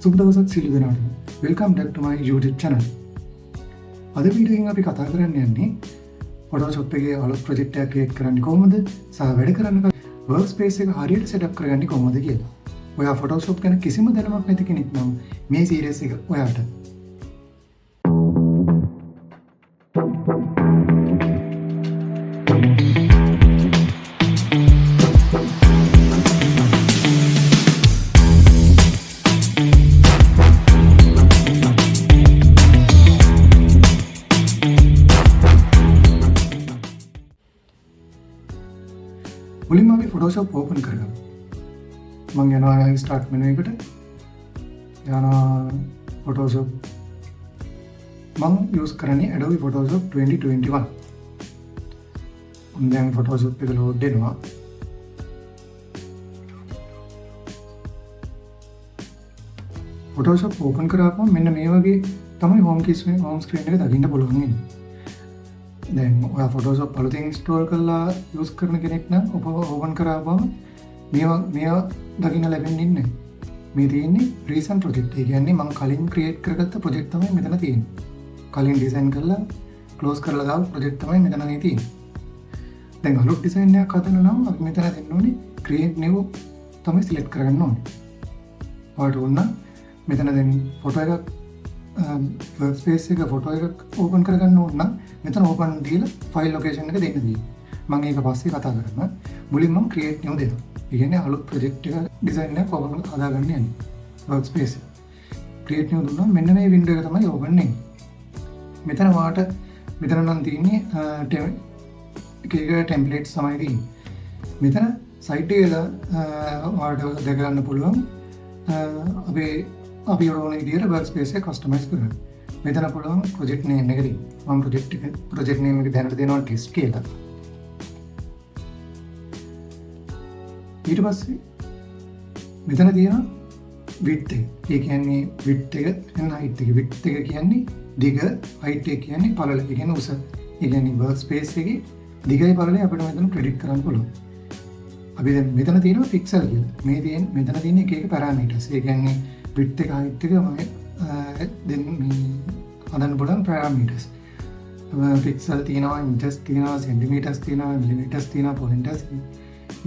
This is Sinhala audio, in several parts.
සුබ දවසක් සියලු දෙනාටම. වෙල්කම් බෑක් ටු මයි YouTube channel. අද වීඩියෝ එකෙන් අපි කතා කරන්න යන්නේ Photoshop එකේ අලුත් ප්‍රොජෙක්ට් එකක් ක්‍රියේට් කරන්නේ කොහොමද? සහ වැඩ කරන workspace එක හරියට setup කරගන්නේ කොහොමද කියලා. ඔයා Photoshop ගැන කිසිම දැනුමක් නැති කෙනෙක් නම් මේ සීරීස් එක ඔයාට මුලින්ම අපි Photoshop open කරගමු. මම යනවා start menu එකට. යනවා Photoshop. මම use කරන්නේ Adobe Photoshop 2021. දැන් Photoshop එක load වෙනවා. Photoshop open කරාපුවම මෙන්න මේ වගේ තමයි home screen එක දකින්න පුළුවන් වෙන්නේ. දැන් ඔයා Photoshop අලුතෙන් install කරලා use කරන කෙනෙක් නම් open කරාපුවම මේවා දකින්න ලැබෙන්නේ නැහැ. මේ තියෙන්නේ recent project. ඒ කියන්නේ මම කලින් create කරගත්ත project තමයි මෙතන තියෙන්නේ. කලින් design කරලා close කරලා දාපු project තමයි මෙතන තියෙන්නේ. දැන් අලුත් design එකක් හදන්න නම් අපි මෙතන දෙන්න ඕනේ create new තමයි select කරගන්න ඕනේ. ඔයාලට ඕන මෙතන දැන් photo එකක් workspace එක photo එකක් open කරගන්න ඕන නම් මෙතන open දීලා file location එක දෙන්න තියෙනවා. මම ඒක පස්සේ කතා කරනවා. මුලින්ම මම create new දෙනවා. ඒ කියන්නේ අලුත් project එක design එකක් කොහොමද හදාගන්න යන්නේ workspace. create new දුන්නා මෙන්න මේ window එක තමයි open වෙන්නේ. මෙතන නම් තියෙන්නේ එක templates තමයි තියෙන්නේ. මෙතන site එකේ ඔයාලට දැක ගන්න පුළුවන් අපි ඕන විදිහට workspace එක customize කරන්න. මෙතන පුළුවන් project name එක දෙන්න. මම project name එක දැනට දෙනවා test කියලා. ඊට පස්සේ මෙතන තියෙනවා width එක. ඒ කියන්නේ width එක and height එක. width එක කියන්නේ දිග, height එක කියන්නේ පළල. ඒ කියන්නේ උස. ඒ කියන්නේ workspace එකේ දිගයි පළලයි අපිට මෙතන predict කරන්න පුළුවන්. අපි දැන් මෙතන තියෙනවා pixel කියලා. මෙතන තියෙන එක parameters. ඒ කියන්නේ width එක height එක then හදන්න පුළුවන් parameters. pixel තියෙනවා, inches තියෙනවා, centimeters තියෙනවා, millimeters තියෙනවා, pointers,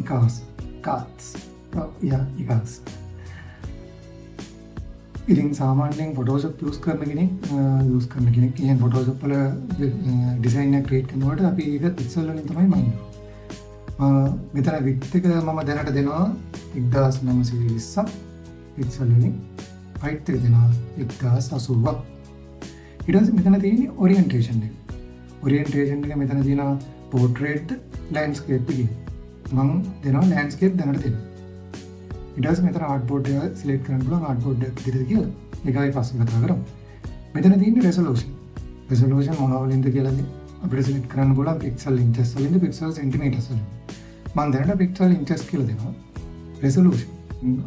icons, cards. icons. ඉතින් සාමාන්‍යයෙන් Photoshop use කරන කෙනෙක් කියන්නේ Photoshop වල design එක create කරනකොට අපි ඒක pixel වලින් තමයි මනින්නේ. මෙතන width එක මම දැනට දෙනවා 1920ක් pixel වලින්. height එක දෙනවා 1080ක්. ඊට පස්සේ මෙතන තියෙන්නේ orientation එක. orientation එක මෙතන තියෙනවා portrait, landscape කියලා. මම දෙනවා landscape දැනට දෙනවා. ඊට පස්සේ මෙතන artboard එක select කරන්න පුළුවන් artboard එක විදිහට කියලා. ඒකයි පස්සේ කතා කරමු. මෙතන තියෙන්නේ resolution. resolution මොනවා වලින්ද කියලා අපිට select කරන්න පුළුවන් pixel inches වලින්ද pixel centimeters වලින්. මම දැනට pixel inches කියලා දෙනවා. resolution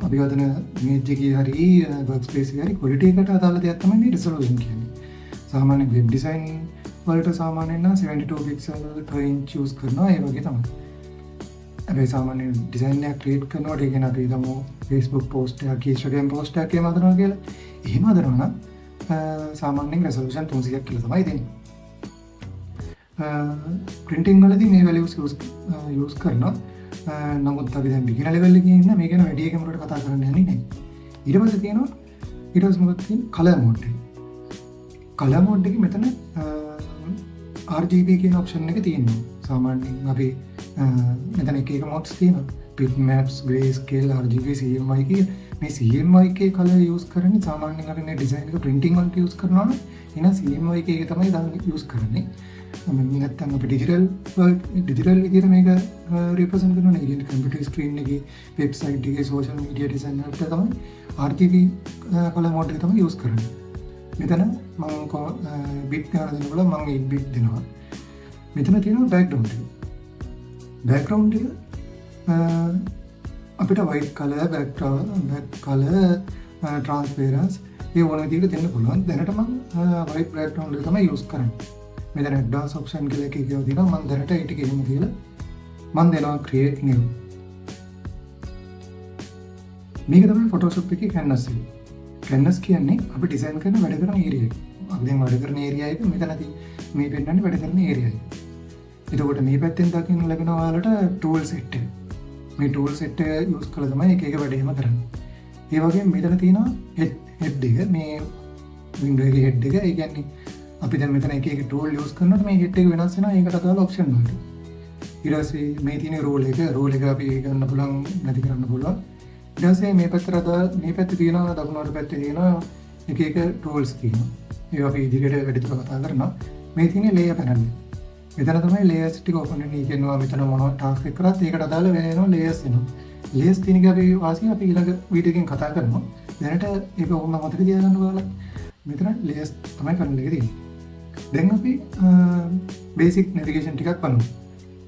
අපි හදන image එකේ හරි workspace එකේ හරි quality එකට අදාළ දෙයක් තමයි මේ resolution කියන්නේ. සාමාන්‍ය web design වලට සාමාන්‍යයෙන් නම් 72 pixel per inch use කරනවා ඒ වගේ තමයි. හැබැයි සාමාන්‍ය design එකක් create කරනකොට ඒ කියන්නේ අපි හිතමු Facebook post එකක් Instagram post එකක් එහෙම හදනවා කියලා. එහෙම හදනවා නම් සාමාන්‍යයෙන් resolution 300ක් කියලා තමයි දෙන්නේ. printing වලදී මේ values use කරනවා. නමුත් අපි දැන් beginner level එකේ ඉන්න මේ ගැන වැඩි එකකට කතා කරන්න යන්නේ නැහැ. ඊට පස්සේ තියෙනවා මොකක්ද තියෙන්නේ color mode එක. color mode එකේ මෙතන RGB කියන option එක තියෙනවා. සාමාන්‍යයෙන් අපි මෙතන එක modes තියෙනවා. bitmaps, grayscale, RGB, CMYK. මේ CMYK color use කරන්නේ සාමාන්‍යයෙන් අපි මේ design එක printing වලට use කරනවා නම් එහෙනම් CMYK එක තමයි use කරන්නේ. නැත්තම් අපි digital විදිහට මේක represent කරනවා නේ. කියන්නේ computer screen එකේ website එකේ social media design වලට තමයි RGB color mode එක තමයි use කරන්නේ. මෙතන මම bit ගන්න දෙනකොට මම 8 bit දෙනවා. මෙතන තියෙනවා background එක. background එක අපිට white color, black color, transparency ඒ ඕන විදිහට දෙන්න පුළුවන්. දැනට මම white background එක තමයි use කරන්නේ. මෙතන advanced option කියලා එකක් තියෙනවා. මම දැනට ඒක එහෙම කියලා මම දෙනවා create new. මේක තමයි Photoshop එකේ canvas එක. කැන්වස් කියන්නේ අපි ඩිසයින් කරන වැඩ කරන ඒරියා එක. අපි දැන් වැඩ කරන ඒරියා එක මෙතනදී මේ පෙන්නන්නේ වැඩ කරන ඒරියා එක. එතකොට මේ පැත්තෙන් දකින්න ලැබෙන ඔයාලට ටූල් සෙට් එක. මේ ටූල් සෙට් එක යූස් කරලා තමයි එක එක වැඩේම කරන්නේ. ඒ වගේම මෙතන තියෙනවා හෙඩ් එක. මේ වින්ඩෝ එකේ හෙඩ් එක. ඒ කියන්නේ අපි දැන් මෙතන එක එක ටූල් යූස් කරනකොට මේ හෙඩ් එක වෙනස් වෙනවා. ඒකට අදාළ ඔප්ෂන් වලට. ඊට පස්සේ මේ තියෙන රෝල් එක අපි ගන්න පුළුවන් නැති කරන්න පුළුවන්. ඊට පස්සේ මේ පැත්තට අදාළ මේ පැත්තේ තියෙනවා දකුණු පැත්තේ තියෙනවා එක එක ටූල්ස් තියෙනවා. ඒවා අපි ඉදිරියට වැඩිපුර කතා කරනවා. මේ තියෙන ලේයර් පැනල් එක. මෙතන තමයි ලේයර්ස් ටික ඕපන් වෙන්නේ. කියනවා මෙතන මොනවා ටාස්ක් එක කරත් ඒකට අදාළ වෙනවා ලේයර්ස් එනවා. ලේයර්ස් තියෙන එක අපි වාසිය අපි ඊළඟ වීඩියෝ එකෙන් කතා කරනවා. දැනට ඒක ඔක්කොම මතක තියාගන්න ඔයාලා. මෙතන ලේයර්ස් තමයි පැනල් එකේ තියෙන්නේ. දැන් අපි බේසික් නැවිගේෂන් ටිකක් බලමු.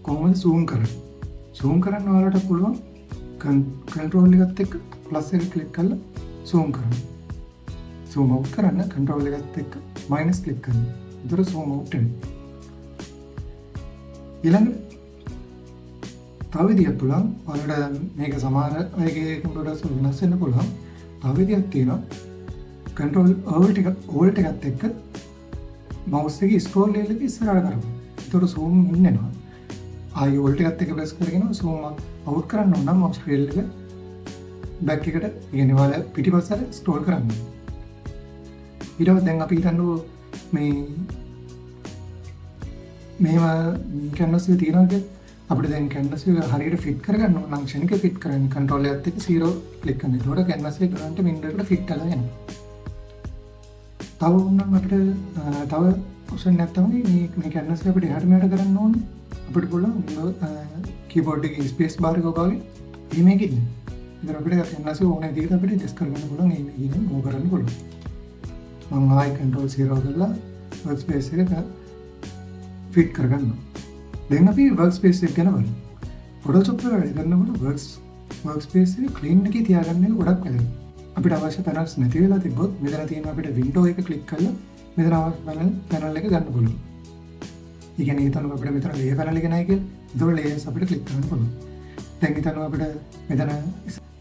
කොහොමද zoom කරන්නේ? zoom කරන්න ඔයාලට පුළුවන් control එකත් එක්ක plus එක ක්ලික් කරලා zoom කරන්න. zoom out කරන්න control එකත් එක්ක minus ක්ලික් කරන්න. ඒතර zoom out වෙනවා. ඊළඟට තව විදියක් පුළුවන්. ඔයාලට මේක සමහර අයගේ කම්පියුටර්ස් වල වෙනස් වෙන්න පුළුවන්. තව විදියක් තියෙනවා. control alt එකත් එක්ක mouse එකේ scroll wheel එක ඉස්සරහට කරපන්. ඒතර zoom in වෙනවා. ආයි alt එකත් එක්ක press කරගෙන zoom out කරන්න ඕන නම් mouse wheel එක back එකට කියන්නේ ඔයාලා පිටිපස්සට scroll කරන්න. ඊට පස්සේ දැන් අපි හිතන්නේ මේවා කැන්වස් එක තියෙනවා කියලා අපිට දැන් කැන්වස් එක හරියට ෆිට කරගන්න ඕන නම් ක්ෂණික ෆිට කරන්න කන්ට්‍රෝල් එකත් එක්ක 0 ක්ලික් කරන්න. ඒකට කැන්වස් එක ගන්නට වින්ඩෝ එකට ෆිට කරලා යනවා. තව ඕනනම් අපිට තව ඔප්ෂන් එකක් තමයි මේ කැන්වස් එක අපිට එහාට මෙහාට කරන්න ඕනේ. අපිට පුළුවන් කීබෝඩ් එකේ ස්පේස් බාර් එක ඔබාගේ මේක ඉන්න. ඉතින් අපිට කැන්වස් එක ඕන විදිහට අපිට ඇඩ්ජස්ට් කරගන්න පුළුවන්. මේ ඉන්නේ මූව් කරන්න පුළුවන්. මම ආයි කන්ට්‍රෝල් 0 කරලා වර්ක් ස්පේස් එක ෆිට කරගන්නවා. දැන් අපි වර්ක් ස්පේස් එක ගැන බලමු. ෆොටෝෂොප් එක වැඩ කරනකොට වර්ක් ස්පේස් එක ක්ලීන් එකේ තියාගන්න එක ගොඩක් වැදගත්. අපිට අවශ්‍ය පැනල්ස් නැති වෙලා තිබ්බොත් මෙතන තියෙන අපිට වින්ඩෝ එක ක්ලික් කරලා මෙතන අවශ්‍ය පැනල් එක ගන්න පුළුවන්. ඒ කියන්නේ හිතන්න අපිට මෙතන ලේයර් පැනල් එක නැහැ කියලා. ඒතකොට ලේයර්ස් අපිට ක්ලික් කරන්න පුළුවන්. දැන් හිතන්න අපිට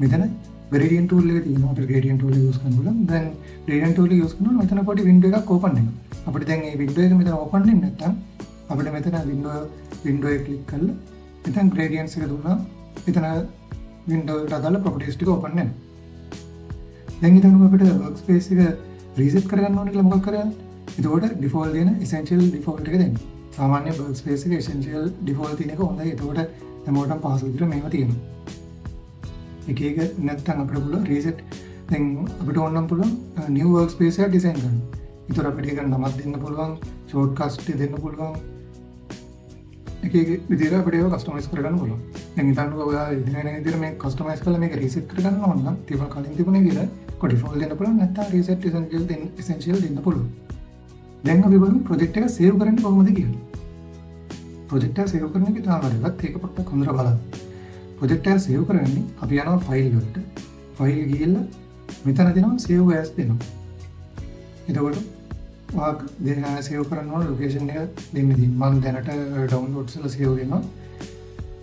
මෙතන gradient tool එක තියෙනවා. අපිට gradient tool එක යූස් කරන්න පුළුවන්. දැන් gradient tool එක යූස් කරනකොට මෙතන පොඩි වින්ඩෝ එකක් ඕපන් වෙනවා. අපිට දැන් මේ වින්ඩෝ එක මෙතන ඕපන් වෙන්නේ නැත්නම් අපිට මෙතන වින්ඩෝ එක ක්ලික් කරලා මෙතන gradients එක දුන්නා මෙතන වින්ඩෝ එකට අදාළ properties ටික ඕපන් වෙනවා. දැන් හිතන්න අපිට workspace එක reset කරගන්න ඕනේ කියලා මොකක් කරන්නේ? එතකොට default දෙන essential default එක දෙන්න. සාමාන්‍ය workspace එක essential default තියෙන එක හොඳයි. එතකොට හැමෝටම පාස් විදිහට මේවා තියෙනවා. එක එක නැත්නම් අපිට පුළුවන් reset. දැන් අපිට ඕන නම් පුළුවන් new workspace එක design කරන්න. ඒතර අපිට ඒක නමක් දෙන්න පුළුවන්, shortcuts දෙන්න පුළුවන්. එක විදිහට අපිට ඒක කස්ටමයිස් කරගන්න පුළුවන්. දැන් හිතන්නකෝ ඔයා ඉදිරියට යන විදිහට මේක කස්ටමයිස් කරලා මේක රීසෙට් කරගන්න ඕන නම් කලින් තිබුණ විදිහට ඩිෆෝල්ට් දෙන්න පුළුවන් නැත්නම් රීසෙට් essential දෙන්න පුළුවන්. දැන් අපි බලමු ප්‍රොජෙක්ට් එක සේව් කරන්න කොහොමද කියලා. ප්‍රොජෙක්ට් එක සේව් කරන එක තමයි වැදගත්. ඒක පොඩ්ඩක් හොඳට බලන්න. ප්‍රොජෙක්ට් එක සේව් කරන්නේ අපි යනවා ෆයිල් වලට. ෆයිල් ගිහිල්ලා මෙතන දෙනවා save as දෙනවා. එතකොට වාක් සේව් කරන්න ඕන ලොකේෂන් එක දෙන්න තියෙනවා. මම දැනට ඩවුන්ලෝඩ්ස් වල සේව් වෙනවා.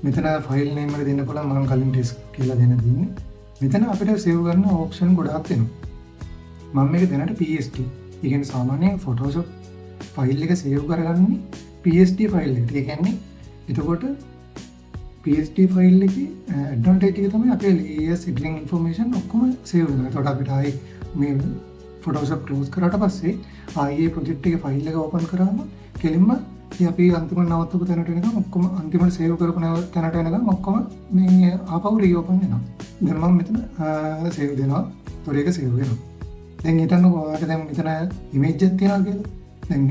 මෙතන ෆයිල් නේම් එක දෙන්න පුළුවන්. මම කලින් ඩිස්ක් කියලා දෙන්න තියෙන්නේ. මෙතන අපිට සේව් කරන්න ඔප්ෂන් ගොඩාක් තියෙනවා. මම මේක දැනට PSD. ඒ කියන්නේ සාමාන්‍යයෙන් Photoshop ෆයිල් එක සේව් කරගන්නේ PSD ෆයිල් එකට. ඒ කියන්නේ එතකොට PSD ෆයිල් එකේ ඇඩ්වාන්ටේජ් එක තමයි අපේ layers editing information ඔක්කොම සේව් වෙනවා. එතකොට අපිට ආයේ මේ Photoshop close කරාට පස්සේ ආයේ project එකේ ෆයිල් එක open කරාම කෙලින්ම අපි අන්තිම නවත්තපු තැනට එනකම් ඔක්කොම අන්තිමට සේව් කරපු තැනට එනකම් ඔක්කොම මේ ආපහු රීಓපන් වෙනවා. දැන් මම මෙතන සේව් දෙනවා. ඒතකොට ඒක සේව් වෙනවා. දැන් හිතන්නකෝ ඔයාලට දැන් මෙතන ඉමේජ් එකක් තියනවා කියලා. දැන්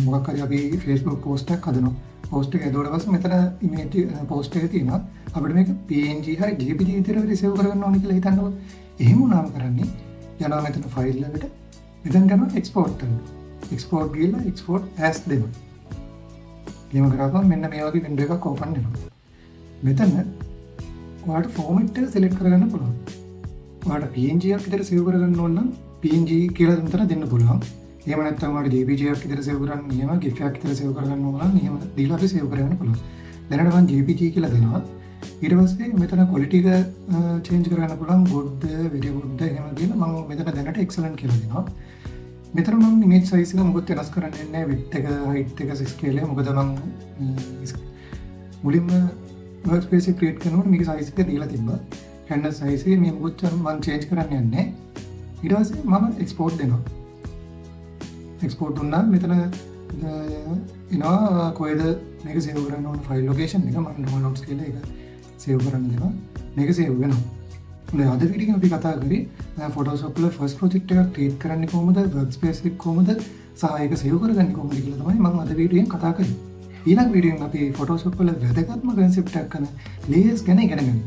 මොකක් හරි අපි Facebook post එකක් හදනවා. post එක හදුවට පස්සේ මෙතන image post එක තියෙනවා. අපිට මේක PNG හරි JPG විදිහට සේව් කරගන්න ඕනේ කියලා හිතන්නකෝ. එහෙම වුණාම කරන්නේ යනවා මෙතන ෆයිල් එකට. මෙතන යනවා export කරන්න. export ගිහලා export as දෙනවා. එහෙම කරාම මෙන්න මේ වගේ window එකක් open වෙනවා. මෙතන ඔයාලට format එක select කරගන්න පුළුවන්. ඔයාලට PNG එකක් විතර save කරගන්න ඕන නම් PNG කියලා දෙන්න දෙන්න පුළුවන්. එහෙම නැත්නම් ඔයාලට JPG එකක් විතර save කරන්න, එහෙම GIF එකක් විතර save කරගන්න ඕන නම් එහෙම දීලා අපි save කරගන්න පුළුවන්. දැනට මම JPG කියලා දෙනවා. ඊට පස්සේ මෙතන quality එක change කරන්න පුළුවන් good very good එහෙම දීලා මම මෙතන දැනට excellent කියලා දෙනවා. මෙතන මම image size එක මොකද වෙනස් කරන්නේ නැහැ width එක height එක scale එක මොකද මම මුලින්ම workspace එක create කරනකොට මේක size එක දීලා තිබ්බා. canvas size එක මේ මොකද මම change කරන්න යන්නේ නැහැ. ඊට පස්සේ මම export දෙනවා. export දුන්නා මෙතන එනවා කොහෙද මේක save කරන්න ඕන file location එක මම downloads කියලා ඒක save කරන්න දෙනවා. මේක save වෙනවා. හොඳයි අද වීඩියෝ එකේ අපි කතා කරේ Photoshop වල first project එකක් create කරන්නේ කොහොමද workspace එක කොහොමද සහ ඒක save කරගන්නේ කොහොමද කියලා තමයි මම අද වීඩියෝෙන් කතා කරේ. ඊළඟ වීඩියෝෙන් අපි Photoshop වල වැදගත්ම concept එකක් කරන layers ගැන ඉගෙන ගමු.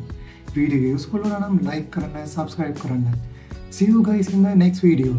වීඩියෝ එක useful වුණා නම් like කරන්න, subscribe කරන්න. See you guys in the next video.